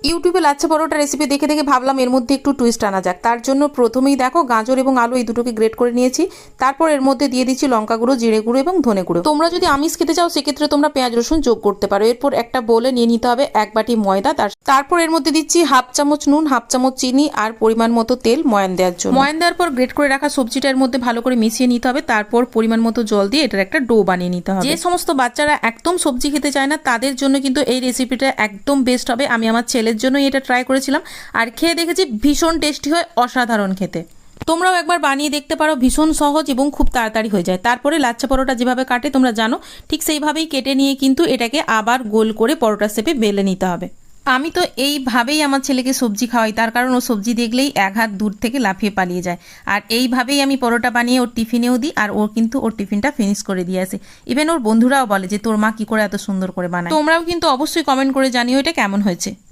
ইউটিউবে লাচ্ছা পরোটা রেসিপি দেখে দেখে ভাবলাম এর মধ্যে একটু টুইস্ট আনা যাক। তার জন্য প্রথমেই দেখো গাজর এবং আলু এই দুটোকে গ্রেট করে নিয়েছি। তারপর এর মধ্যে দিয়ে দিচ্ছি লঙ্কা গুঁড়ো, জিরে গুঁড়ো এবং ধনে গুঁড়ো। তোমরা যদি আমিষ খেতে চাও সেক্ষেত্রে তোমরা পেঁয়াজ রসুন যোগ করতে পারো। এরপর একটা বোলে নিয়ে নিতে হবে 1 বাটি ময়দা। তারপর এর মধ্যে দিচ্ছি 1/2 চামচ নুন, 1/2 চামচ চিনি আর পরিমাণ মতো তেল ময়ান দেওয়ার জন্য। ময়ান দেওয়ার পর গ্রেট করে রাখা সবজিটা এর মধ্যে ভালো করে মিশিয়ে নিতে হবে। তারপর পরিমাণ মতো জল দিয়ে এটার একটা ডো বানিয়ে নিতে হবে। যে সমস্ত বাচ্চারা একদম সবজি খেতে চায় না তাদের জন্য কিন্তু এই রেসিপিটা একদম বেস্ট হবে। আমি আমার ছেলের জন্যই এটা ট্রাই করেছিলাম আর খেয়ে দেখেছি ভীষণ টেস্টি হয়, অসাধারণ খেতে। তোমরাও একবার বানিয়ে দেখতে পারো, ভীষণ সহজ এবং খুব তাড়াতাড়ি হয়ে যায়। তারপরে লাচ্ছা পরোটা যেভাবে কাটে তোমরা জানো, ঠিক সেইভাবেই কেটে নিয়ে কিন্তু এটাকে আবার গোল করে পরোটা শেপে বেলে নিতে হবে। আমি তো এইভাবেই আমার ছেলেকে সবজি খাওয়াই, তার কারণ ও সবজি দেখলেই 1 হাত দূর থেকে লাফিয়ে পালিয়ে যায়। আর এইভাবেই আমি পরোটা বানিয়ে ওর টিফিনেও দিই আর ও কিন্তু ওর টিফিনটা ফিনিশ করে দিয়ে আসে। ইভেন ওর বন্ধুরাও বলে যে তোর মা কি করে এত সুন্দর করে বানায়। তোমরাও কিন্তু অবশ্যই কমেন্ট করে জানিও এটা কেমন হয়েছে।